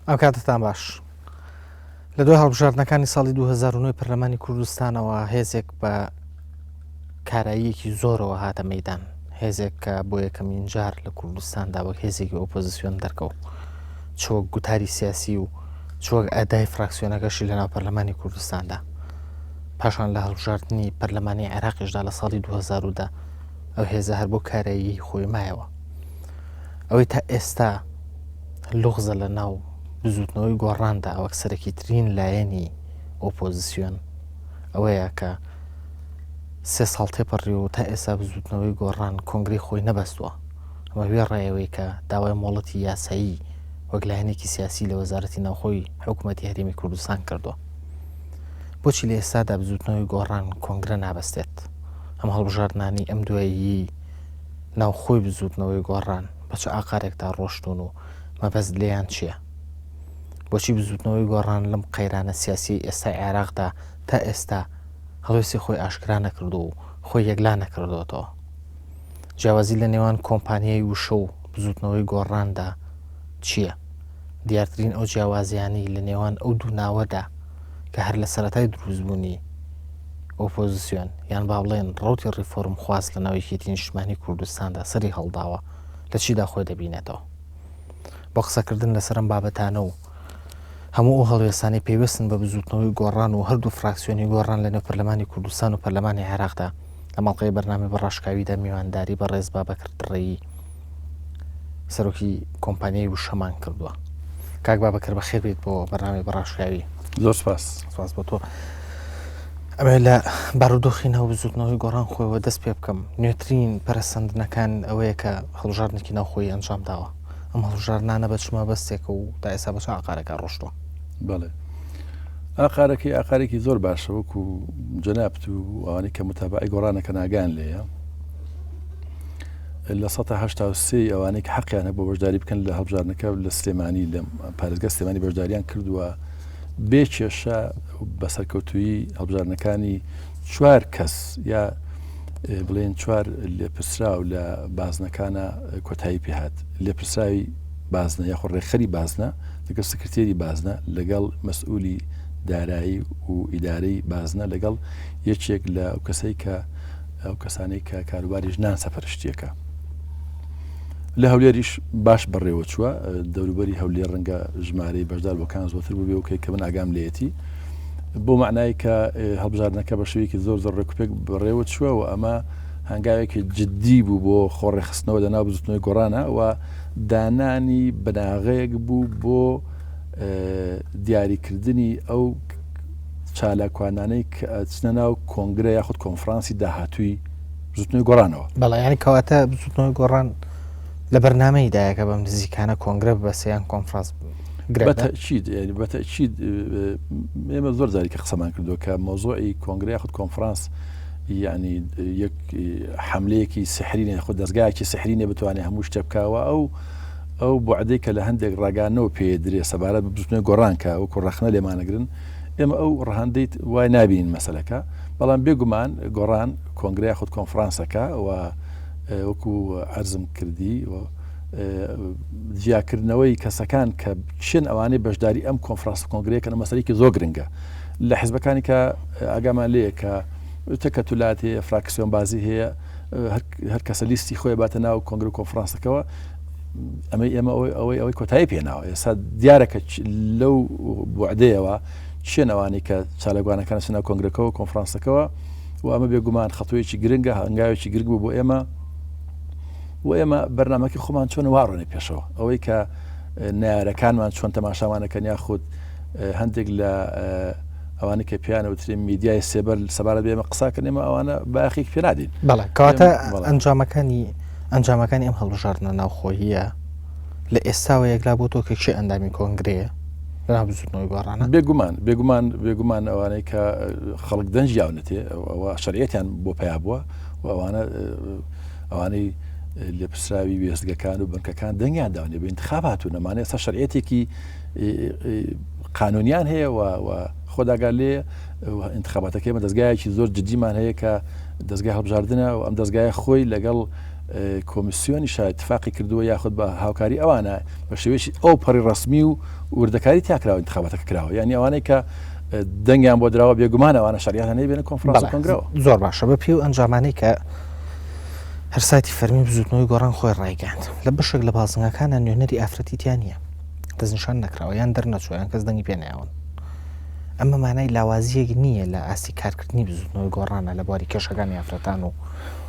ئەم کاتتان باش لە دوای هەڵبژاردنەکانی ساڵی 2009 پەرلەمانی کوردستانەوە هێزێک بە کاراییەکی زۆرەوە هاتە مەیدان، هێزێک کە بۆ یەکەمین جار لە کوردستاندا وەک هێزێکی ئۆپۆزیسیۆن دەرکەوت، چۆک گوتاری سیاسی و چۆک ئەدای فراکسیۆنەکەشی لە ناو پەرلەمانی کوردستاندا. پاشان لە هەڵبژاردننی پەرلەمانی عێراقیشدا لە ساڵی 2010 ئەو هێزە هەر بۆ کارایی خۆی مایەوە. ئەوەی تا ئێستا لوغزە لە ناو بزوتنەوەی گۆڕاندا ئەوەک سەرەکی ترین لایەنی ئۆپۆزیسیۆن ئەوەیە کە 3 ساڵ تێپەڕی و تا ئێستا بزوتنەوەی گۆڕان کۆنگری خۆی نەبەستووە. ئەمە وێ ڕێەوەی کە داوای مۆڵەتی یاسایی وەک لایەنێکی سیاسی لە وەزارەتی ناوخۆی حکوومەتی هەرێمی کوردستان کردووە. بۆچی لە ئێستادا بزوتنەوەی گۆڕان کۆنگرە نابەستێت؟ ئەم هەڵبژاردنانی ئەم دوایی ناوخۆی بزوتنەوەی گۆڕان بە چ ئاقارێکدا ڕۆشتون و مەبەست لێیان چییە؟ بۆچی بزوتنەوەی گۆڕان لەم قەیرانە سیاسی ئێستا عێراقدا تا ئێستا هەڵوێستی خۆی ئاشکرا نەکردو و خۆی یەکلا نەکردوێتەوە؟ جیاوازی لە نێوان کۆمپانیای وشە و بزوتنەوەی گۆڕاندا چییە؟ دیارترین ئەو جیاوازیانی لە نێوان ئەو دوو ناوەدا کە هەر لە سەرەتای دروستبوونی ئۆپۆزیسیۆن یان با بڵێن ڕوتی ڕیفۆرم خواست لە ناوەیەکێتی نیشتمانی کوردستاندا سەری هەڵداوە لە چیدا خۆی دەبینێتەوە؟ بۆ قسەکردن لەسەر ئەم بابەتانە و هەموو ئەو هەڵوێستانی پێویستن بە بزوتنەوەی گۆڕان و هەردوو فراکسیۆنی گۆڕان لە نێو پەرلەمانی کوردستان و پەرلەمانی عێراقدا لە ماڵقەی بەرنامەی بەڕاشکاویدا میوانداری بە ڕێز بابەکر دڕێی سەرۆکی کۆمپانیای وشەمان کردووە. کاک بابەکر بەخێر بێت بۆ بەرنامەی بەڕاشکاوی. زۆر سپاس بۆ تۆ. ئەمێ لە بارودۆخی ناو بزوتنەوەی گۆڕان خۆیەوە دەست پێ بکەم. نوێترین پەرسەندنەکان ئەوەیە کە هەڵبژاردنێکی ناوخۆی ئەنجام داوە. ئەم هەڵبژاردنانە بە چما بەستێکە و تا ئێستا بە چ ئاقارێکا ڕۆشتووە؟ بەڵێ ئاقارێکی زۆر باشە وەکو جەنابت و ئەوانەی کە متابعی گۆڕانەکە ناگان لێیە لە 1970 ئەوانەی کە حەقیان هەبوو بەشداری بکەن لە هەڵبژاردنەکە لە سلێمانی لە پارێزگا سلێمانی بەشداریان کردووە بێ کێشە بەسەرکەوتووی هەڵبژاردنەکانی 4 کەس یا بڵێن 4 لێپرسرا و لە بازنەکانە کۆتایی پێهات. لێپرسراوی بازنە یاخۆ ڕێخەری بازنە لەگەڵ سکرتێری بازنە لەگەڵ مەسئولی دارایی و ئیدارەی بازنە لەگەڵ یەکێک لە ئەو کەسەی کە ئەو کەسانەی کە کاروباری ژنان سەپەرشتیەکە. لە هەولێریش باش بەڕێوە چووە دەوروبەری هەولێر ڕەنگە ژمارەی بەشدار بۆکان زۆرتر بوو بێ و کە من ئاگام لێتی بۆ معنای کە هەڵبژاردنەکە بە شێوەیەکی زۆر ڕێکوپێک بەڕێوە چووە و ئەمە هەنگاوێکی جددی بوو بۆ خۆڕێخستنەوە لە ناو بزوتنەوەی گۆڕانە و دانانی بەناغەیەک بوو بۆ دیاریکردنی ئەو چالاکوانانەی کە ئەچنە ناو کۆنگرە یاخود کۆنفرانسی داهاتووی بزوتنەوەی گۆڕانەوە. بەڵێ ینی کەواتە بزوتنەوەی گۆڕان لە بەرنامەیدایە کە بەم نزیکانە کۆنگرە بەسەیان کۆنفرانس بەتەچید ئێمە زۆر جاری کە قسەمان کردووە کە مۆزۆعی کۆنگرە یاخود کۆنفرانس یعنی یەک حملەیەکی سحرینە خۆ دەستگایەکی سحرینە بتوانێت هەموو شتە بکاوە ئەو بوعدەی کە لە هەندێک ڕاگانەوە پێدرێ سەبارەت بە بزوتنەوەی گۆڕان کە ئەو کوڕەخنە لێمانەگرن ئێمە ئەو ڕەهەندەیت وای نابینین مەسەلەکە بەڵام بێگومان گۆڕان کۆنگرە یاخود کۆنفرانسەکە و وەکو عەرزم کردی جیاکردنەوەی کەسەکان کە چێن ئەوانەی بەشداری ئەم کۆنفرانس کۆنگرەیەکە مەسەلەیەکی زۆر گرنگە لە حیزبەکانی کە ئاگامان لێیە کە تەکەتولات هەیە فراکسیۆن بازی هەیە هەر کەسە لیستی خۆی باتە ناو کۆنگرە کۆنفرانسەکەەوە ئێمە ئەوەی کۆتایی پێناوە ئێستا دیارەکە لەو بوعدەیەوە چێن ئەوانەی کە چالەگوانەکان چناو کۆنگرەکەەوە کۆنفرانسەکەەوە و ئەمە بێگومان خەتوویەکی گرنگە هەنگاوێکی گرنگ بوو بۆ ئێمە و ئێمە بەرنامەکەی خۆمان چۆن واڕۆنێ پێشەوە ئەوەی کە نارەکانمان چۆن تەماشاوانەکەن یاخود هەندێک لە ئەوانە کە پیانە وترێ میدیای سێبەر سەبارەت بێمە قساکە نێمە ئەوانە باخێک پێ نادین. بەڵێ کەواتە ئەنجامەکانی ئەم هەڵبژاردنە ناوخۆییە لە ئێستاوە یەکلا بۆ تۆ کێکشی ئەندامی کۆنگرەیە لە ناو بزوتنەوەی گۆڕانە بێگومان ئەوانەی کە خەڵک دەنج یاونەتێ ئەوە شەریعەتیان بۆ پیا بووە و ئەوانەی لێپرسراوی وێستگەکان و بنکەکان دەنگیان داونێ بە انتخابات و نەمانێت ئێستا شەریعەتێکی قانونیان هەیە و خۆداگار لێ انتخاباتەکەی مە دەستگایەکی زۆر جدیمان هەیە کە دەستگای هەڵبژاردنە و ئەم دەستگایە خۆی لەگەڵ کۆمیسیۆنی اتفاقی کردووە یاخود بە هاوکاری ئەوانە بە شێوەیەکی ئەو پەڕی ڕسمی و وردەکاری تاکراوە انتخاباتەکە کراوە یعنی ئەوانەی کە دەنگیان بۆ دراوە بێگومان ئەوانە شەریعەت نەیبێنە کۆنفرانس کۆنگرەوە زۆر باشە بە پێی و ئەنجامانەی کە هەر سایتی فەرمی بزوتنەوەی گۆڕان خۆی ڕایگەاند لە بەشێک لە بازنگەکانە نوێنەری ئافرەتیان نییە دەستنیشان نەکراوە یان دەرنەچوە یان کەس دەنگی پێناون ئەمە مانای لاوازیەک نییە لە ئاستی کارکردنی بزوتنەوەی گۆڕانە لە بواری کێشەکانی ئافرەتان و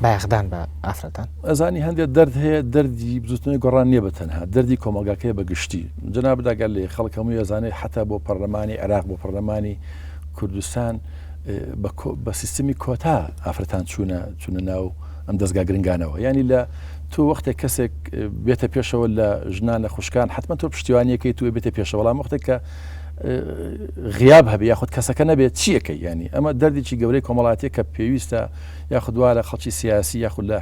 بایەخدان بە ئافرەتان ئەزانی هەندێک دەرد هەیە دەردی بزوتنەوەی گۆڕان نییە بە تەنها دەردی کۆمەلگاکەیە بە گشتی جەناب داگەر لێ خەڵک هەمووی ئەزانێت حتا بۆ پەرلەمانی عێراق بۆ پەرلەمانی کوردستان بە سیستمی کۆتا ئافرەتان چوونە ناو ئەم دەستگا گرنگانەوە ینی لە تو وەختێک کەسێک بێتە پێشەوە لە ژنان لە خوشکان حتمما تۆ پشتیوانیەکەی تو بێتە پێشە بەڵام وەختێک کە غیاب هەبێ یاخود کەسەکە نەبێت چیەکەی ینی ئەمە دەردێکی گەورەی کۆمەڵاتیە کە پێویستە یاخودوا لە خەڵکی سیاسی یاخود لە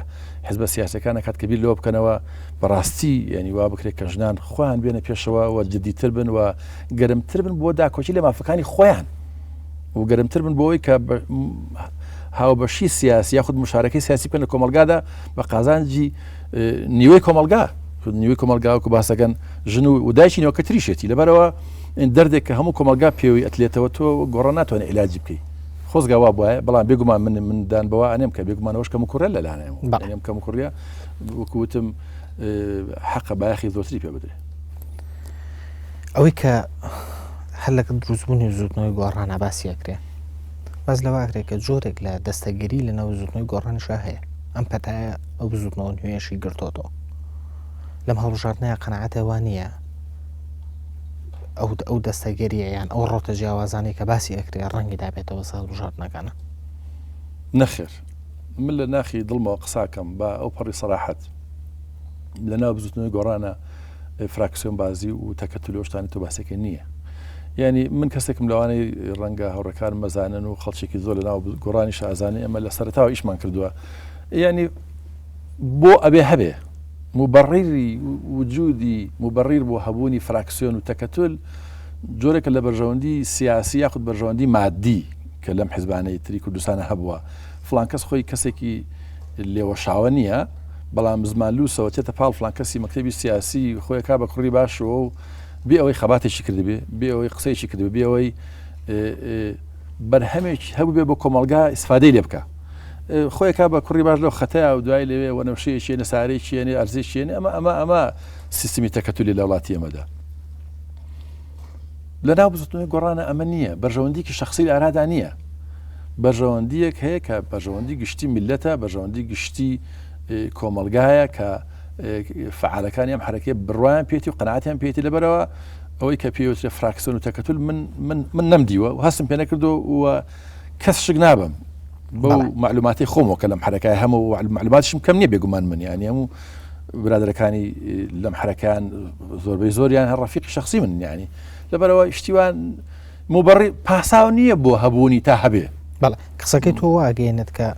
حزبە سیاسەکانە کات کەبیر لەوە بکەنەوە بەڕاستی ینی وا بکرێت کە ژنان خۆیان بێنە پێشەوە و جدیتر بن و گەرمتر بن بۆ داکۆچی لە مافەکانی خۆیان و گەرمتر بن بۆەوەی کە هاوبەشی سیاسی یاخود مشارەکەی سیاسی بکەن لە کۆمەلگادا بە قازانجی نیوەی کۆمەلگا نیوەی کۆمەلگاوکە باسەکەن ژن و دایکی نەوەکە تریشێتی لەبەرەوە دەردێک کە هەموو کۆمەلگا پێوی ئەتلێتەوە تۆ گۆڕە ناتوانێت عیلاجی بکەیت خۆزگاوا بواە بەڵام بێگومان مندان بەوە ئەنێم کە بێگومانەوەش کەم کوڕە لە لاانەیەم کەم کوڕە وەکوتم حەقە بایەخی زۆتری پێ بدرێت ئەوەی کە هەر لەکە دروستبوونی زوتنەوەی گۆڕانە باسیەکرێ باز لەواکرێت کە جۆرێک لە دەستەگەری لە ناو زوتنەوەی گۆڕانیشا هەیە ئەم پەتایە ئەو بزوتنەوە نوێشی گرتۆتەوە لەم هەڵبژاردنەیە قەنەعەتەوە نییە ئەو دەستەگەریە یان ئەو ڕۆتە جیاوازانی کە باسی ئەکرێ ڕەنگی دابێتەوە سە هەڵبژاردنەکانە نەخێر من لە ناخی دڵمەوە قساکەم بە ئەو پەڕی سەراحەت لە ناو بزوتنەوەی گۆڕانە فراکسیۆن بازی و تەکەتلۆشتانی تۆ باسێکی نییە ینی من کەسێکم لەوانەی ڕەنگە هەوڕەکان مەزانن و خەڵکێکی زۆر لە ناو گۆڕانی شازانێ ئەمە لە سەرتاوە ئیشمان کردووە ینی بۆ ئەبێ هەبێ مبرری وجودی مبرر بۆ هەبوونی فراکسیۆن و تەکەتل جۆرێکە لە بەرژەوەندی سیاسی یاخود بەرژەوەندی مادی کە لەم حیزبانەی تری کوردستانە هەبووە فڵان کەس خۆی کەسێکی لێوەشاوە نییە بەڵام زمان لووسەوە چێتە پاڵ فڵان کەسی مەکتەبی سیاسی خۆی کا بە کوڕی باشەوە و بێ ئەوەی خەباتێکی کردبێ بێ ئەوەی قسەیەکی کردبێ بێ ئەوەی بەرهەمێکی هەبوو بێ بۆ کۆمەلگا ئیسفادەی لێ بکە خۆی کا بە کوڕی باش لەو خەتەیە و دوای لەوێ وەنەوشەیە چێنە سارەی چێنێ ئەرزی چێنێ ئەمە سیستمی تەکەتولی لە وڵاتی ئێمەدا لە ناو بزوتنەوەی گۆڕانە ئەمە نییە بەرژەوەندیکی شەخسی لە ئارادا نییە بەرژەوەندیەک هەیە کە بەرژەوەندی گشتی میلەتە بەرژەوەندی گشتی کۆمەلگایە کە فعالەکانی ئەم حرەکەی بڕوایان پێێتی و قەناعەتیان پێێتی لەبەرەوە ئەوەی کە پێوترێ فراکسیۆن و تەکەتل من نەمدیوە و هەستم پێ نەکردو و کەس شک نابم بەو معلوماتی خۆمەوە کە لەم حرەکای هەموو معلوماتشم کەم نییە بێگومان من ینی هەموو برادەرەکانی لەم حرەکان زۆربەی زۆریان هەر ڕەفیقی شخصی من ینی لەبەرەوە شتیوان مبڕی پاساو نییە بۆ هەبوونی تا هەبێ بەڵێ قسەکەی تۆ واگەێنێت کە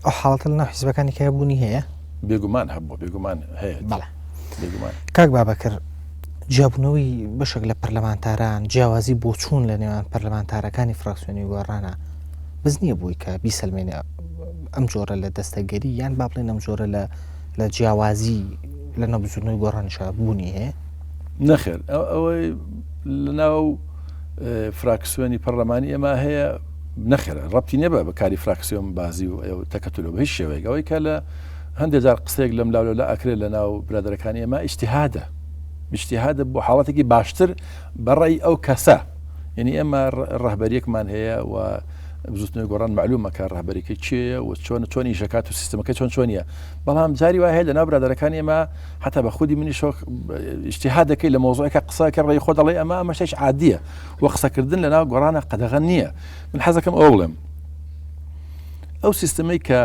ئەو حاڵەتە لە ناو حیزبەکانی کە بوونی هەیە بێگومان هەبوو بێگومان هەیە بەڵێ بێگومان کاک بابەکر جیابوونەوەی بەشێک لە پەرلەمانتاران جیاوازی بۆ چوون لە نێوان پەرلەمانتارەکانی فراکسیۆنی گۆڕانە بز نییە بووی کە بیسەلمێنێ ئەم جۆرە لە دەستەگەری یان با بڵێن ئەم جۆرە لە جیاوازی لە ناو بزوتنەوەی گۆڕانیشا بوونی هەیە نەخێر ئەوەی لە ناو فراکسیۆنی پەرلەمانی ئێمە هەیە نەخێرە ڕەبتی نیە بە کاری فراکسیۆن بازی و تەکەتلۆ بە هیچ شێوەیەک ئەوەی کە لە هەندێک جار قسەیەک لەم لاولە لە ئەکرێت لە ناو برادەرەکانی ئێمە ئیجتیهادە بۆ حاڵەتێکی باشتر بەڕێی ئەو کەسە یعنی ئێمە ڕەهبەریەکمان هەیە و بزوتنەوەی گۆڕان معلومە کە ڕەهبەریەکەی چییە و چۆنی ژەکات و سیستەمەکە چۆنیە بەڵام جاری وای هەیە لە ناو برادەرەکانی ئێمە حتا بە خودی منی شۆ ئیجتیهاد دەکەی لە مۆزوعەکە قسەکە ڕێی خۆ دەڵێ ئەمە شتێک عادیە و قسەکردن لە ناو گۆڕانە قەدەغە نییە من حەزەکەم ئەو بڵێم ئەو سیستەمەی کە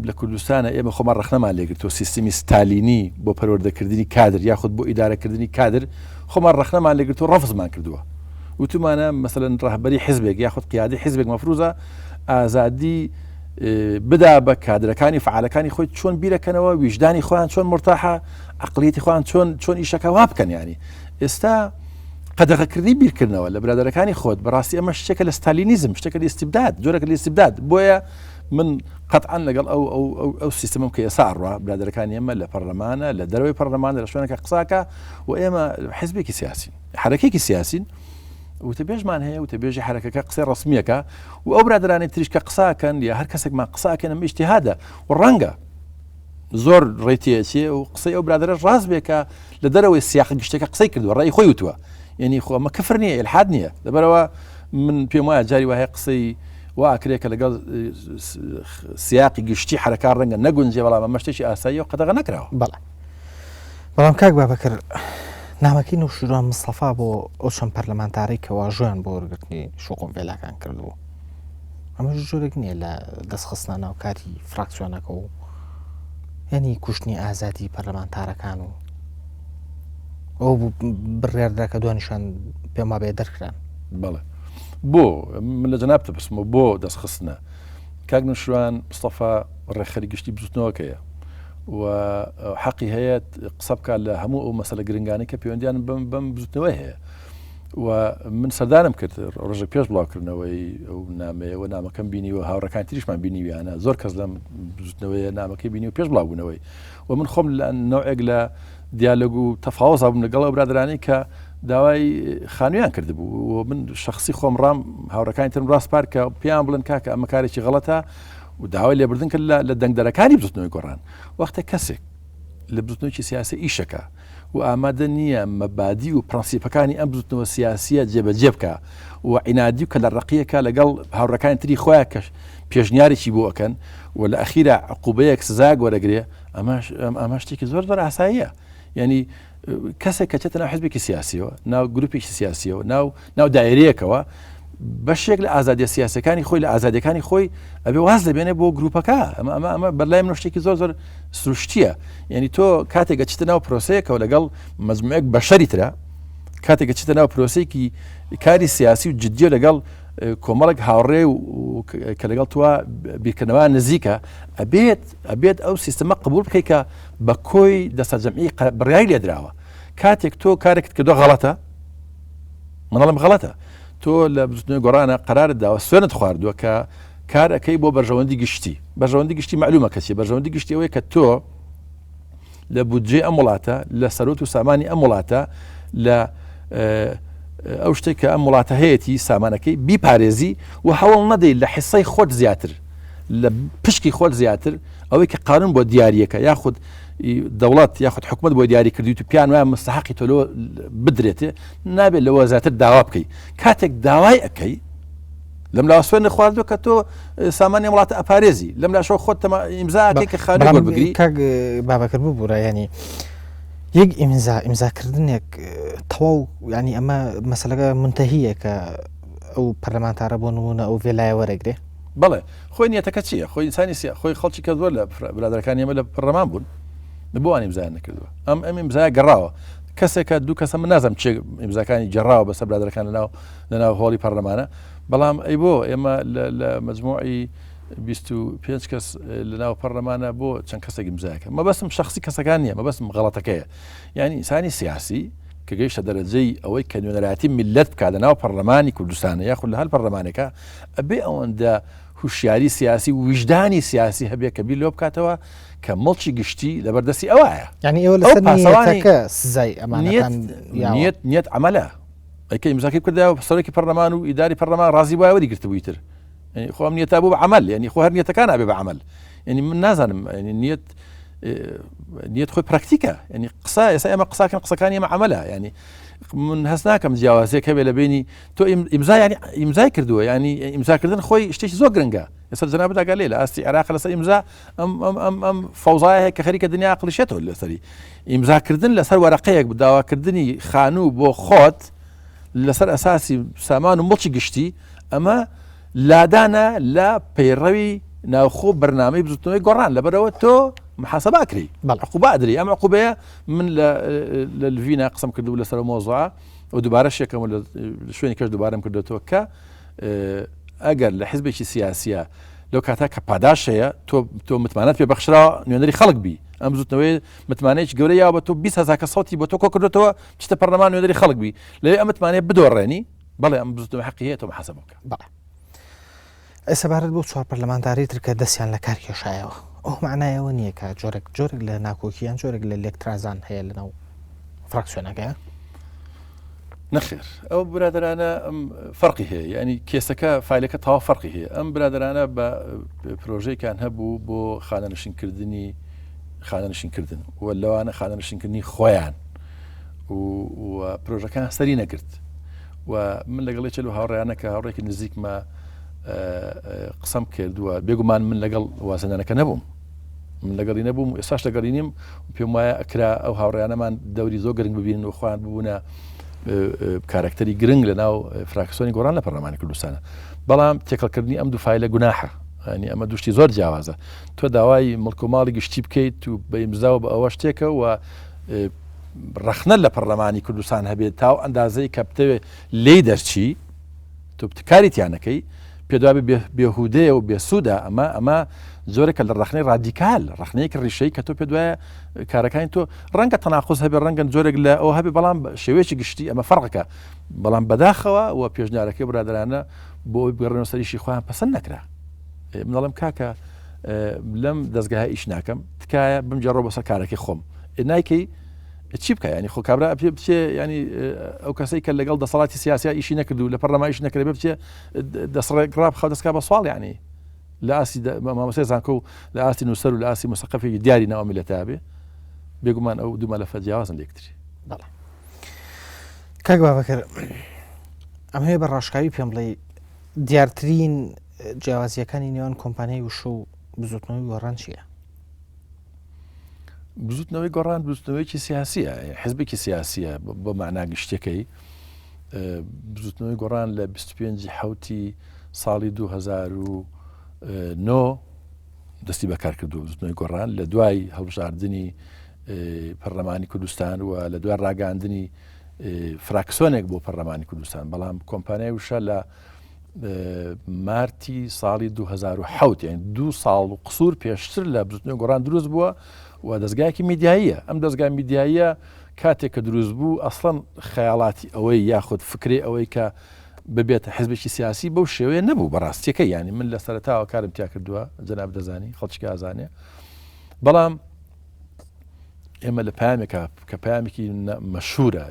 لە کوردستانە ئێمە خۆمان ڕەخنەمان لێگرتەوە سیستمی ستالینی بۆ پەروەردەکردنی کادر یاخود بۆ ئیدارەکردنی کادر خۆمان ڕەخنەمان لێگرتەوە ڕەفزمان کردووە وتمانە مەسەلەن ڕەهبەری حیزبێک یاخود قیادەی حیزبێک مەفروزە ئازادی بدا بە کادرەکانی فعالەکانی خۆی چۆن بیرەکەنەوە ویژدانی خۆیان چۆن مرتاحە عەقڵیەتی خۆیان چۆن ئیشەکە وا بکەن ینی ئێستا قەدەغەکردنی بیرکردنەوە لە برادەرەکانی خۆت بەڕاستی ئەمە شتێکە لە ستالینیزم شتێکە لە ئیستیبداد جۆرەکە لە ئیستیبداد بۆیە من قەتعاً لەگەڵ ئەو سیستەمم کە ئێستا ڕوا برادەرەکانی ئێمە لە پەرلەمانە لە دەرەوەی پەرلەمانە لە شوێنەکە قساکە و ئێمە حیزبێکی سیاسین حرەکێکی سیاسین وتەبێژمان هەیە وتەبێژی حرەکەکە قسەی ڕسمیەکە و ئەو برادرانی تریش کە قساکەن یا هەر کەسێکمان قساکەن ئەمە ئیجتیهادە و ڕەنگە زۆر ڕێتیەچێ و قسەی ئەو برادرە ڕاست بێکە لە دەرەوەی سیاق گشتەکە قسەی کردووە ڕێی خۆی وتووە یعنی خۆ ئەمە کفر نییە ئیلحاد نییە لەبەرەوە من پێم وایە جاری وایە قسەی واکرێکە لەگەڵ سیاقی گشتی حرەکە ڕەنگە نەگونجێ بەڵام ئەمە شتێکی ئاسایی و قەدەغە نەکراوە بەڵام کاک بابەکر نامەکەی نەوشیروان مستەفا بۆ ئەو چەند پەرلەمانتاری کە واژۆیان بۆ وەرگرتنی شوقۆ ڤێلاکان کردبوو ئەمە جۆرێک نییە لە دەستخستنە ناو کاری فراکسیۆنەکە و یعنی کوشتنی ئازادی پەرلەمانتارەکان و ئەو بڕیاردراکە دوانیشان پێم وابێ دەرکران بەڵێ بۆ من لە جەناب تەپرسمەوە بۆ دەستخستنە کاک نوشیروان مستەفا ڕێخەری گشتی بزوتنەوەکەیە و حەقی هەیە قسە بکات لە هەموو ئەو مەسەلە گرنگانی کە پەیوەندیان بەم بزوتنەوەی هەیە و من سەردانم کرد ڕۆژێک پێش بڵاوکردنەوەی ئەو نامەیەوە نامەکەم بینی و هاوڕەکان تریشمان بینیویانە زۆر کەس لەم بزوتنەوەیە نامەکەی بینی و پێش بڵاوبوونەوەی و من خۆم لە نەوعێک لە دیالۆگ و تەفاوز بووم لەگەڵ ئەو برادرانی کە داوای خانوویان کردبوو و من شخصی خۆم ڕام هاوڕەکانی ترم ڕاست پار کە پێیان بڵن کاکە ئەمە کارێکی غەڵەتە و داوای لێبردن کرد لە دەنگدەرەکانی بزوتنەوەی گۆڕان وەختە کەسێک لە بزوتنەوەی سیاسی ئیشەکە و ئامادە نییە مەبادی و پرەنسیپەکانی ئەم بزوتنەوە سیاسیە جێبەجێ بکە و عینادی و کە لە ڕقیەکە لەگەڵ هاوڕەکانی تری خۆیان کە پێشنیارێکی بۆ ئەکەن و لە ئەخیرا عقوبەیەک سزا وەرەگرێ ئەمە شتێکی زۆر زۆر ئاساییە یعنی کەسێک کە چێتە ناو حیزبێکی سیاسیەوە ناو گروپێکی سیاسیەوە ناو دایرەیەکەوە بەشێک لە ئازادیە سیاسەکانی خۆی لە ئازادیەکانی خۆی ئەبێ واز دەبێنێ بۆ گروپەکە ئەمە بەرلای من شتێکی زۆر زۆر سروشتیە یعنی تۆ کاتێکگە چتە ناو پرۆسەیەکەوە لەگەڵ مەجموعەیەک بەشەری ترە کاتێکگە چتە ناو پرۆسەیەکی کاری سیاسی و جددیە لەگەڵ کۆمەڵک هاوڕێ و کە لەگەڵ توە بیرکردنەوە نزیکە ئەبێت ئەو سیستەمە قبول بکەیت کە بە کۆی دەستە جەمعی بڕیای لێدراوە کاتێک تۆ کارێکت کردو غەڵەتە منەڵم غەڵەتە تۆ لە بزوتنەوەی گۆڕانە قەرارت داوە سوێنت خواردووە کە کارەکەی بۆ بەرژەوەندی گشتی معلومە کەچی بەرژەوەندی گشتی ئەوەیە کە تۆ لە بودجێ ئەم وڵاتە لە سەرۆت و سامانی ئەم وڵاتە لە ئەو شتێک کە ئەم وڵاتە هەیەی سامانەکەی بیپارێزی و هەوڵ نەدەی لە حیسەی خۆت زیاتر لە پشکی خۆت زیاتر ئەوەی کە قانون بۆ دیاریەکە یاخود دەوڵەت یاخود حکومت بۆ دیاری کردی و پیان وایە مستحقی تۆ بدرێتێ نابێت لەوە زیاتر داوا بکەی کاتێک داوای ئەەکەی لەم لا سوێن خواردووە کە تۆ سامانی وڵاتە ئەپارێزی لەم لا شۆ خۆت ئیمزاکەی کە خانووی وەربگری کاک بابەکر ببوورە ینی یەک ئیمزاکردنێک تەواو ینی ئەمە مەسەلەکە منتەهیە کە ئەو پەرلەمانتارە بۆ نمونە ئەو ڤێلایە وەرەگرێ بەڵێ خۆی نیەتەکە چییە خۆی ئینسانی خۆی خەڵکی کە زۆر لە برادەکانی ئێمە لە پەرلەمان بوون بۆوان ئیمزایان نەکردووە ئەم ئیمزای گەڕاوە کەسێکە دوو کەسە من نازم چێ ئیمزاکانی جێڕاوە بەسەر برادەکان لەناو هۆڵی پەرلەمانە بەڵام ئەی بۆ ئێمە لە مجموعی 25 کەس لەناو پەرلەمانە بۆ چەند کەسێک ئیمزایەکە مەبەستم شخصی کەسەکان نییە مەبەستم غەڵەتەکەیە یعنی ئینسانی سیاسی کە گەیشتە دەرەجەی ئەوەی کە نوێنەراتی میلەت بکات لەناو پەرلەمانی کوردستانە یاخود لە هەر پەرلەمانێکە ئەبێ ئەوەندە هوشیاری سیاسی و وجدانی سیاسی هەبێ کە بیر لۆ بکاتەوە کە مڵکی گشتی لەبەردەستی ئەوەیە ینی ئێوە لەسەرەکە سزای ئەمانەکان نیەت عملە ئەیکە ئیمزاکەی کردەوە سەرۆکی پەرلەمان و ئیداری پەرلەمان ڕازی وایە وەریگرتبووی تر خۆم نیەتا بوو بە عمل ینی خۆ هەر نیەتەکان ئەبێ بە عمل ینی من نازانم نیەت خۆی پراکتیکە ینی قسە ئێستا ئێمە قساکەن قسەکانی ئێمە عملە ینی من هەست ناکەم جیاوازێک هەبێ لە بینی تۆ ئیمزای کردووە ینی ئیمزاکردن خۆی شتێکی زۆر گرنگە ئێستا جەنابەت ئاگالێ لە ئاستی عێراق لەسەر ئیمزا ئەم فەوزایە کە خەریکە دنیا عەقڵیشێتەوە لەسەری ئیمزاکردن لەسەر وەرەقەیەک داواکردنی خانوو بۆ خۆت لەسەر ئەساسی سامان و مڵکی گشتی ئەمە لادانە لە پەیڕەوی ناوخۆ بەرنامەی بزوتنەوەی گۆڕان لەبەرەوە تۆ محاسبە کری عقوبە ئەدرێ ئەم عقوبەیە من لە لڤینە قسەم کردو لەسەر مۆزوعە و دووبارە شێکەوە لە شوێنی کەش دووبارەم کردێتەوە کە ئەگەر لە حیزبێکی سیاسیە لەو کاتا کە پاداش هەیە تۆ متمانەت پێ بەخشراوە نوێنەری خەڵک بی ئەم بزوتنەوەی متمانەیەکی گەورە یا بە تۆ 20,000 کە سەڵتی بۆ تۆ کۆ کردێتەوە چتە پەرلەمان نوێنەری خەڵک بی لەوێ ئەم متمانەیە بدۆڕێنی بەڵێ ئەم بزوتنەوەی حەقی هەیە تۆ محاسبە بکە. ئێسەبارەت بۆ 4 پەرلەمانداری تر کە دەستیان لە کار کێشایەوە ئەو معنایەوە نییە کە جۆرێک لە ناکۆکییان جۆرێک لە لێکترازان هەیە لەناو فراکسیۆنەکە نەخێر ئەو برادرانە فەرقی هەیە ینی کێسەکە فیلەکە تاوا فەرقی هەیە ئەم برادرانە بە پرۆژەیەکیان هەبوو بۆ خانەنشینکردن و لەوانە خانەنشینکردنی خۆیان و پرۆژەکان سەری نەگرت و من لەگەڵی چلو هاوڕێیانە کە هاوڕێکی نزیکمە قسەم کردووە بێگومان من لەگەڵ وازنانەکە نەبووم من لەگەڵی نەبووم ئێستاش لەگەڵی نیم پێم وایە ئەکرا ئەو هاوڕێیانەمان دەوری زۆر گرنگ ببینن و خۆیان ببوونە کارکتەری گرنگ لە ناو فراکسیۆنی گۆڕان لە پەرلەمانی کوردستانە بەڵام تێکەڵکردنی ئەم دوو فایلە گوناحە ینی ئەمە دوشتی زۆر جیاوازە تۆ داوای مڵک و ماڵی گشتی بکەیت و بە ئیمزاوە بە ئەوە شتێکە و ڕەخنە لە پەرلەمانی کوردستان هەبێت تاو ئەندازەی کە بتەوێ لێی دەرچی تۆ کاریتیانەکەی پێدوا بێهودەیە و بێسوودا ئەمە زۆرێکە لە ڕخنەی ڕادیکال ڕخنەیەکی ڕیشەی کە تۆ پێ دوایە کارەکانی تۆ ڕەنگە تەناقوز هەبێ ڕەنگەن زۆرێک لە ئەو هەبێ بەڵام شێوەیەکی گشتی ئەمە فەرقەکە بەڵام بەداخەوە و پێشنیارەکەی برادرانە بۆ ئەوی بگەڕێنەوە سەریشی خۆیان پەسەند نەکرا منەڵم کاکە لەم دەستگاهای ئیش ناکەم تکایە بمجێڕۆ بەسەر کارەکەی خۆم نایکەی چی بکە ینی خۆ کابرا بچێ ینی ئەو کەسەی کە لەگەڵ دەسەڵاتی سیاسیا ئیشی نەکردو لە پەرلەما ئیش نەکرێ بچێ دەسڕێکڕاب خەو دەستکا بە سواڵ ینی لە ئاسی مامۆسای زانکۆ و لە ئاسی نووسەر و لە ئاسی مستەقفێکی دیاری ناو میلەتە بێ بێگومان ئەو دوو مەلەفە جیاوازن لێکتری بەڵێ کاک بابەکر ئەم هەیە بە ڕاشکاوی پێم بڵێ دیارترین جیاوازیەکانی نێوان کۆمپانیای وشە و بزوتنەوەی گۆڕان چییە؟ بزوتنەوەی گۆڕان بزوتنەوەیکی سیاسیە حزبێکی سیاسیە بە معنای گشتەکەی بزوتنەوەی گۆڕان لە 25 حوتی ساڵی 2009 دەستی بەکار کردو بزوتنەوەی گۆڕان لە دوای هەڵبژاردننی پەرلەمانی کوردستان و لە دوای ڕاگەاندنی فراکسۆنێک بۆ پەرلەمانی کوردستان بەڵام کۆمپانیای وشە لە مارتی ساڵی 2007 یعنی 2 ساڵ و قسوور پێشتر لە بزوتنەوەی گۆڕان دروست بووە و دەستگایەکی میدیاییە ئەم دەستگای میدیاییە کاتێک کە دروست بوو ئەسڵەن خەیاڵاتی ئەوەی یاخود فکرێ ئەوەی کە ببێتە حزبێکی سیاسی بەو شێوەیە نەبوو بەڕاستیەکە ینی من لە سەرەتاوە کارم تیا کردووە جەناب دەزانی خەڵکی ئازانێ بەڵام ئێمە لە پامێکە کە پامێکی مەشهورە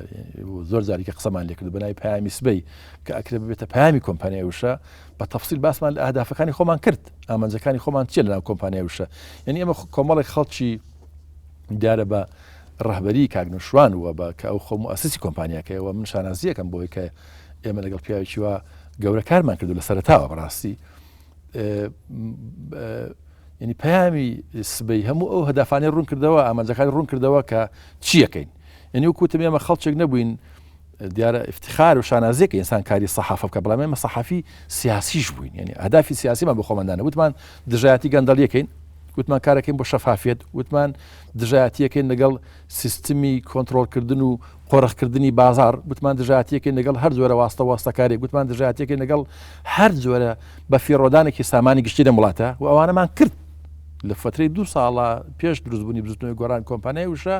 زۆر جاریکە قسەمان لێ کردو بەناوی پامی سبەی کە ئەکرێ ببێتە پامی کۆمپانیای وشە بە تەفسیل باسمان لە ئەهدافەکانی خۆمان کرد ئامانجەکانی خۆمان چیە لەناو کۆمپانیای وشە یعنی ئێمە کۆمەڵێک خەڵکی دیارە بە ڕەهبەری کاگنەشوان وە بە کە ئەو خۆ موسسی کۆمپانیاکەیەوە من شانازیەکەم بۆی کە ئێمە لەگەڵ پیاوێکی وە گەورە کارمان کردو لە سەرەتاوە بەڕاستی ینی پەیامی سبەی هەموو ئەو هەدافانەی ڕوون کردەوە ئامانجەکانی ڕوون کردەوە کە چیەکەین یعنی وەکوتم ئێمە خەڵکێک نەبووین دیارە افتخار و شانازیەکە ئینسان کاری سەحافە بکە بەڵام ئێمە سەحافی سیاسیش بووین یعنی هەدافی سیاسیمان بۆ خۆماندانە وتمان دژایەتی گەندەڵیەکەین وتمان کارەکەین بۆ شەفافیت وتمان دژایەتیەکەین لەگەڵ سیستمی کۆنتڕۆڵکردن و قۆڕەخکردنی بازار وتمان دژایەتیەکەین لەگەڵ هەر جۆرە واستەکارێک وتمان دژایەتیەکەین لەگەڵ هەر جۆرە بە فیڕۆدانێکی سامانی گشتی لە وڵاتە و ئەوانەمان کرد لە فترەی 2 ساڵە پێش دروستبوونی بزوتنەوەی گۆڕان کۆمپانیای وشە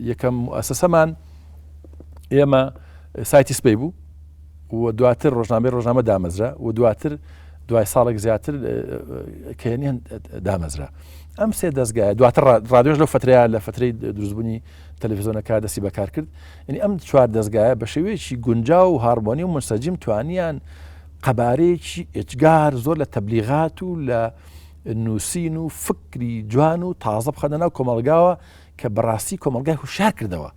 یەکەم ئەسەسەمان ئێمە سایتی سبەی بوو و دواتر ڕۆژنامە دامەزرا و دواتر دوای ساڵێک زیاتر کەێنیان دامەزرا ئەم سێ دەستگایە دواتر ڕادیۆش لەو فترەیە لە فترەی دروستبوونی تەلەڤیزۆنەکە دەستی بەکار کرد یعنی ئەم 4 دەستگایە بە شێوەیەکی گونجاو و هارمۆنی و منسەجم توانیان قەبارەیەکی ئێجگار زۆر لە تەبلیغات و لە نووسین و فکری جوان و تازە بخەنە ناو کۆمەڵگاوە کە بەڕاستی کۆمەڵگای هوشار کردەوە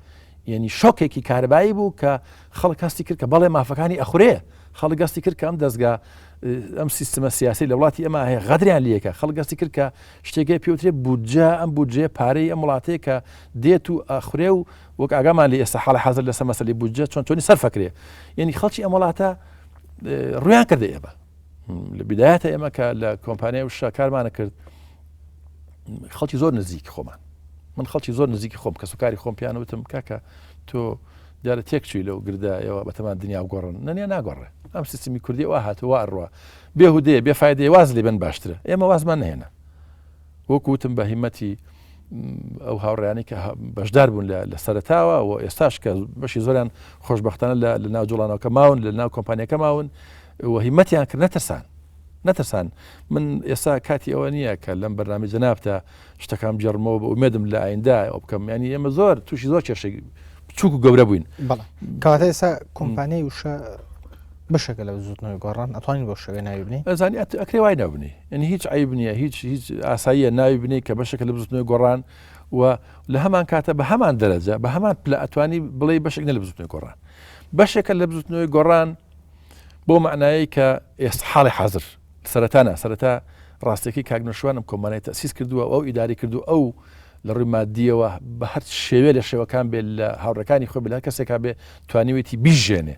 یعنی شۆکێکی کارەبایی بوو کە خەڵک هەستی کرد کە بەڵێ مافەکانی ئەخورێ خەڵک گەستی کرد کە ئەم دەستگا ئەم سیستمە سیاسی لە وڵاتی ئەمە هەیە غەدریان لەکە خەڵک گەستی کرد کە شتێکی پێوترێ بودجە ئەم بودجێ پارەی ئەم وڵاتەیە کە دێت و ئەخورێ و وەک ئاگامان لێ ئێستا حاڵی حەزر لەسەر مەسەلەی بودجە چۆنی سەرفەکرێ یعنی خەڵکی ئەم وڵاتە ڕویان کردە ئێمە لە بدایەتە ئێمە کە لە کۆمپانیای وشە کارمانە کرد خەڵکی زۆر نزیکی خۆمان من خەڵکی زۆر نزیکی خۆم کە سوکاری خۆم پیانەوتم کاکە تۆ دیارە تێکچووی لەو گردایەوە بەتەمان دنیا گۆڕن نەنیە ناگۆڕێ ئەم سیستمی کوردی وا هاتووە ئەڕوە بێهودەیە بێفایدەیە واز لێ بن باشترە ئێمە وازمان نهێنا وەکوتم بە هیمەتی ئەو هاوڕێیانی کە بەشدار بوون لە سەرەتاوە و ئێستاش کە بەشی زۆریان خۆشبەختانە لە ناو جوڵانەوەکە ماون لە ناو کۆمپانیەکە ماون و هیمەتیان کرد نەترسان نەترسان من ئێستا کاتی ئەوە نییە کە لەم بەرنامە جەنابتە شتەکان بجەڕمەوە بە ئومێدم لە ئایندا ئەو بکەم ینی ئێمە زۆر تووشی زۆر کێشەی بچووک و گەورە بووین بەڵێ کەواتە ئێستا کۆمپانیای وشە بەشێکە لە زوتنەوەی گۆڕان ئەتوانین بۆ شەوێ ناوی بنی ئەزانی ئەکرێ وای نابنی ینی هیچ عیب نییە هیچ ئاساییە ناوی بنی کە بەشێکە لە بزوتنەوەی گۆڕان و لە هەمان کاتە بە هەمان دەرەجە بە هەمان پلە ئەتوانی بڵێ بەشێک لە بزوتنەوەی گۆڕان بەشێکە لە بزوتنەوەی گۆڕان بۆ معنایی کە ئێستا حاڵی حەزر سەرەتا ڕاستێکی کاگنەشوانم کۆمانای تەسیس کردووە ئەو ئیداری کردو ئەو لە ڕووی مادیەوە بە هەر شێوێ لە شێوەکان بێت لە هاوڕەکانی خۆی بە کەسێکا بێ توانیوێتی بیژێنێ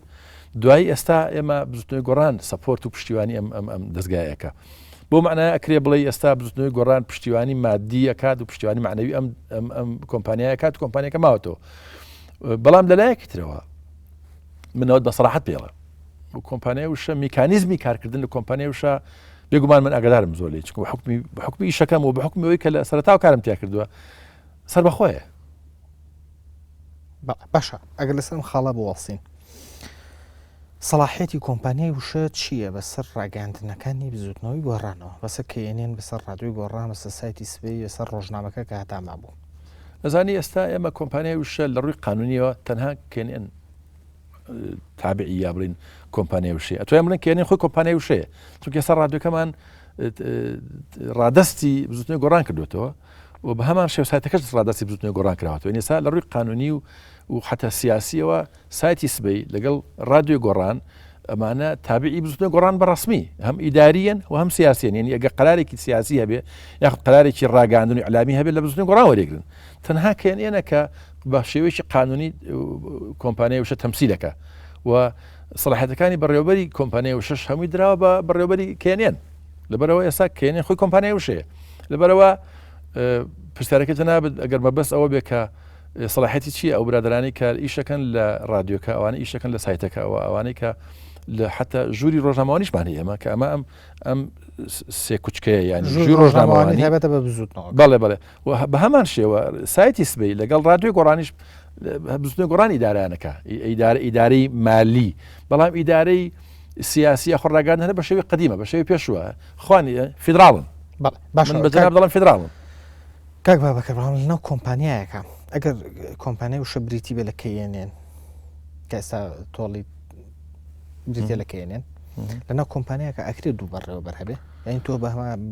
دوایی ئێستا ئێمە بزوتنەوەی گۆڕان سەپۆرت و پشتیوانی ئەم دەستگایەکە بۆ معنای ئەکرێ بڵێ ئێستا بزوتنەوەی گۆڕان پشتیوانی مادی ئەکات و پشتیوانی معنەوی ئەم کۆمپانیایەکات و کۆمپانیەکە ماوەتەوە بەڵام لەلایەکی ترەوە منەوەت بە سەراحەت پێڵە و کۆمپانیای وشە میکانیزمی کارکردن لە کۆمپانیای وشە بێگومان من ئاگادارم زۆر لێ چونکە بە حکمی ئیشەکەم و بە حکمی ئەوەی کە لە سەرەتاو کارم تیا کردووە سەر بەخۆیە باشە ئەگەر لەسەر خاڵە بوەڵسین سەلاحێتی کۆمپانیای وشە چییە بەسەر ڕاگەاندنەکانی بزوتنەوەی گۆڕانەوە بەسەر کێنێن بەسەر ڕادیۆی گۆڕان بەسەر سایتی سبەی بەسەر ڕۆژنامەکە کە هەتاما بوو ئەزانی ئێستا ئێمە کۆمپانیای وشە لە ڕووی قانونیەوە تەنها کێنێن تابعی یا بڵین کۆمپانیای وشەیە ئەتوانین بڵێن کێنێن خۆی کۆمپانیای وشەیە چونکە ئێستا ڕادیۆکەمان ڕادەستی بزوتنەوەی گۆڕان کردوێتەوە و بە هەمان شێو سایتەکەش ڕادەستی بزوتنەوەی گۆڕان کراوەتەوە ئێستا لە ڕووی قانونی و حتا سیاسیەوە سایتی سبەی لەگەڵ ڕادیۆی گۆڕان ئەمانە تابعی بزوتنەوەی گۆڕان بەڕسمی هەم ئیداریەن و هەم سیاسیەن یعنی ئەگە قەرارێکی سیاسی هەبێ یاخود قەرارێکی ڕاگەاندن و ئەعلامی هەبێت لە بزوتنەوەی گۆڕان وەرێگرن تەنها کێنێنە کە بە شێوەیەکی قانونی کۆمپانیای وشە تەمسیلەکە و سەلاحیەتەکانی بەڕێوەبەری کۆمپانیای وشەش هەمووی دراوە بە بەڕێوەبەری کێنێن لەبەرەوە ئێستا کێنێن خۆی کۆمپانیای وشەیە لەبەرەوە پرسیارەکە جەنابەت ئەگەر مەبەست ئەوە بێ کە سەلاحیەتی چییە ئەو برادرانی کە ئیشەکەن لە ڕادیۆکە ئەوانە ئیشەکەن لە سایتەکە ئەوانەی کە لە حتا ژووری ڕۆژنامەوانیشمان هەیە ئەمە کە ئەمە ئەم سێ کوچکەیە یان ژووری ڕۆژنامەوانی هەبێتە بە بزوتنەوە بەڵێ بە هەمان شێوە سایتی سبەی لەگەڵ ڕادیۆی گۆڕانیش بزوتنەوەی گۆڕان ئیدارانەکە ئیدارەی مالی بەڵام ئیدارەی سیاسی خۆڕاگەاندن هەنە بە شێوەی قدیمە بە شێوەی پێشووە خوانی فیدراڵن باشە بە جەناب دەڵێن فیدراڵن کاک بابەکە بەڵام لەناو کۆمپانیایەکە ئەگەر کۆمپانیای وشە بریتی بێ لە کێنێن کە ئێستا تۆڵی بریتە لە کێنێن لەناو کۆمپانیایەکە ئەکرێت دوو بەڕێوەبەر هەبێ یعنی تۆ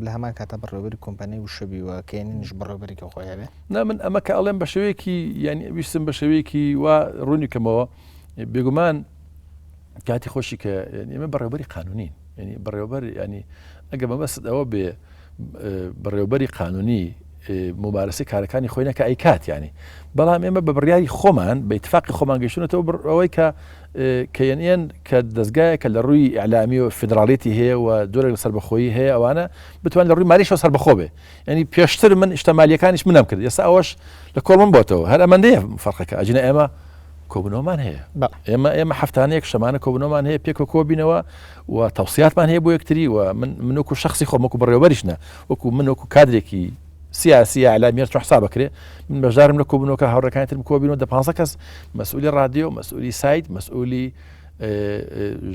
لە هەمان کاتە بەڕێوەبەری کۆمپانیای وشەبیوە کێنێنیش بەڕێوەبەرێکی خۆی هەبێ من ئەمە کە ئەڵێم بە شێوەیەکی ینی ویستم بە شێوەیەکی وا ڕوونی کەمەوە بێگومان کاتی خۆشی کە ئێمە بەڕێوەبەری قانونین ینی بەڕێوەبەر ینی ئەگە مەبەست ئەوە بێ بەڕێوەبەری قانونی مبارەسی کارەکانی خۆی نەکە ئەیکات ینی بەڵام ئێمە بە بڕیاری خۆمان بە ئیتفاقی خۆمان گەیشتونەتەوە ئەوەی کە یەنێن کە دەستگایەکە لە ڕووی ئیعلامی و فیدراڵێتی هەیە و دۆرێک لە سەربەخۆیی هەیە ئەوانە بتوان لە ڕووی مالیشەوە سەربەخۆ بێ ینی پێشتر من شتەمالیەکانیش منم کرد ئێستا ئەوەش لە کۆڵ من بۆتەوە هەر ئەمەندەیە فەرقەکە ئەجنە ئێمە کۆبنەوەمان هەیە ئێمە هەفتانەیەک شەمانە کۆبنەوەمان هەیە پێکە کۆبینەوە و تەوسیاتمان هەیە بۆ یەکتری و من وەکو شخصی خۆم وەکو بەڕێوەبەریشنە من وەکو کادرێکی سیاسی ئەعلامیەت حساب بکرێ من بەشدارم لە کۆبنەوەکە هاوڕەکانترم کۆبینەوە دە 15 کەس مەسئولی ڕادیۆ مەسئولی سایت مەسئولی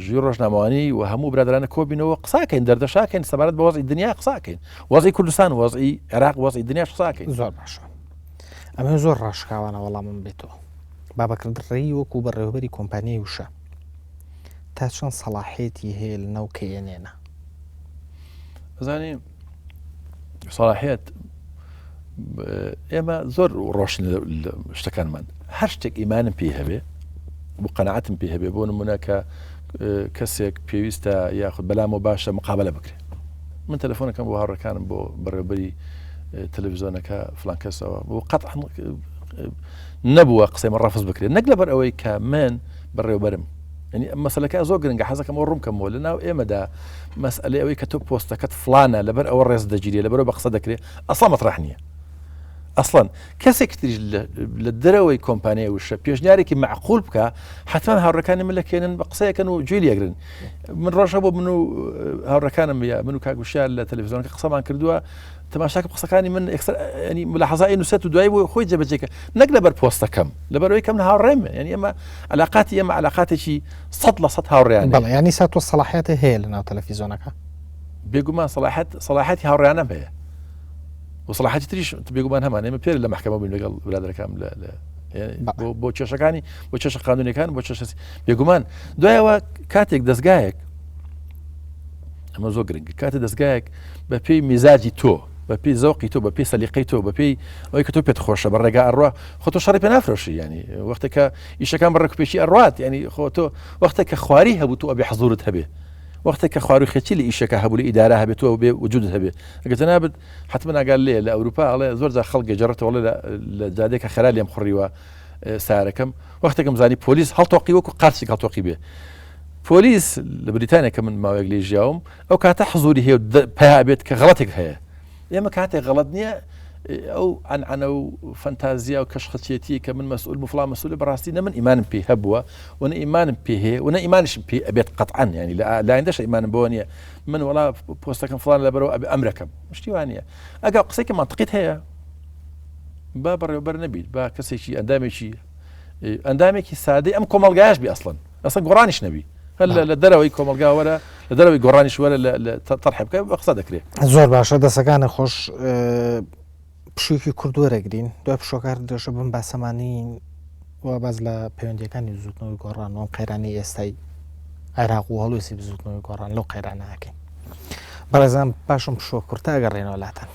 ژووری ڕۆژنامەوانی و هەموو برادرانە کۆبینەوە قساکەین دەردەشاکەین سەبارەت بە وەزعی دنیا قساکەین وەزعی کوردستان وەزعی عێراق وەزعی دنیاش قساکەین زۆر باشە ئەمە زۆر ڕاشکاوانە وەڵامم بێتەوە بابەکردڕێی وەکو بەڕێوەبەری کۆمپانیای وشە تا چەند سەلاحێتی هەیە لەناو کێنێنە ئەزانێ سەلاحێت ئێمە زۆر ڕۆشن شتەکانمان هەر شتێک ئیمانم پێی هەبێ بۆ قەنەعەتم پێ هەبێ بۆ نمونە کە کەسێک پێویستە یاخود بەلامەوە باشە مقابلە بکرێت من تەلەفۆنەکەم بۆ هاوڕەکانم بۆ بەڕێوەبەری تەلەڤیزۆنەکە فلان کەسەوە بۆ قەتع نەبووە قسەی ڕەفز بکرێت نەک لەبەر ئەوەی کە من بەڕێوەبەرم ینی مەسەلەکە زۆر گرنگە حەزەکەم ڕوم کەمەوە لەناو ئێمەدا مەسئلەی ئەوەی کە تۆ پۆستەکەت فلانە لەبەر ئەوە ڕێز دەگیرێ لەبەرەوە بە قسە دەکرێت ئەسڵا مەطرح نییە ئەسڵەن کەسێک تریش لە دەرەوەی کۆمپانیای وشە پێشنیارێکی معقول بکە حتما هاوڕەکانی من لەکێنن بە قسەیەکەن و گوێ لێگرن من ڕۆژە بۆ من و هاوڕەکانم من و کاگوشیار لە تەلەڤیزۆنەکە قسەمان کردووە تەماشاکە قسەکانی من ینی ملاحەزای نووسێت و دوای بۆ خۆی جێبەجێکە نەک لەبەر پۆستەکەم لەبەرەوەی کەم هاوڕێمە ینی ئەمە علاقاتی ئێمە علاقاتێکی 100% هاوڕێیان بەڵێ ینی سا تۆ سەلاحیەتە هەیە لەناو تەلەڤیزۆنەکە بێگومان سەلاحەتی هاوڕێیانەم هەیە و سەلاحەتی تریش بێگومان هەمان ئێمە پێر لە محکەمە بووین لەگەڵ برادەرەکەم بۆ کێشەکانی بۆ کێشە قانونیەکان بۆ کێشە بێگومان دوایەوە کاتێک دەستگایەک ئەمە زۆر گرنگی کاتە دەستگایەک بە پێی میزاجی تۆ بە پێی زەوقی تۆ بە پێی سەلیقەی تۆ بە پێی ئەوەی کە تۆ پێت خۆشە بە ڕێگا ئەڕوا خۆ تۆ شەڕی پێ نافرۆشی ینی وەختێکە ئیشەکان بە ڕێکوپێکی ئەڕات ینی خۆ تۆ وەختێک کە خواری هەبوو تۆ ئەبێ حەزوورت هەبێ وەختێک کە خواری خێچی لە ئیشەکە هەبوو لە ئیدارە هەبێت تۆ بێ وجودت هەبێ ئەگەر جەنابەت حتمما ناگال لێ لە ئەوروپا ئەڵێ زۆر جار خەڵک گەجەڕێتەوە لە جادێکە خەرا لێم خوڕیوە سارەکەم وەختێکم زانی پۆلیس هەڵتۆقی وەکو قارچێک هەڵتۆقی بێ پۆلیس لە بریتانیا کە من ماوەیەک لێ ژیاوم ئەو کاتە حزوری هەیە پیا بێت کە غەڵەتێک هەیە ئێمە کاتێک غەڵەت نییە ئەو ئەنعەنە و فەنتازیا و کەشخەچێتی کە من مەسئول بفڵان مەسئول بەڕاستی نە من ئیمانم پێ هەبووە و نە ئیمانم پێ هەیە و نە ئیمانشم پێ ئەبێت قەتعەن ینی لایەندەش ئیمانم بۆ نییە من وەڵا پۆستەکەم فڵان لەبەرەوە ئەبێ ئەمرەکەم شتی وان نییە ئەگەر قسەیەکی مانتیقیت هەیە با بەڕێوەبەر نەبیت با کەسێکی ئەندامێکی سادەی ئەم کۆمەڵگایش بێ ئەسڵەن گۆڕانیش نەبی هەل لە دەرەوەی کۆمەلگا وەرە لە دەرەوەی گۆڕانیش وەرە لە تەرحێ بکە بە قسە دەکرێت زۆر باشە دەسەکانی خۆش پشوویکی کورد وەرەگرین دوای پشۆکار دێشە بم باسەمانین و باز لە پەیوەندیەکانی زوتنەوەی گۆڕانەوە قەیرانی ئێستای عێراق و هەڵوێسی بزوتنەوەی گۆڕان لەو قەیرانە ئەکەین بەڕێزان باشم پشۆ کورتە ئەگەڕێنەوە لاتەن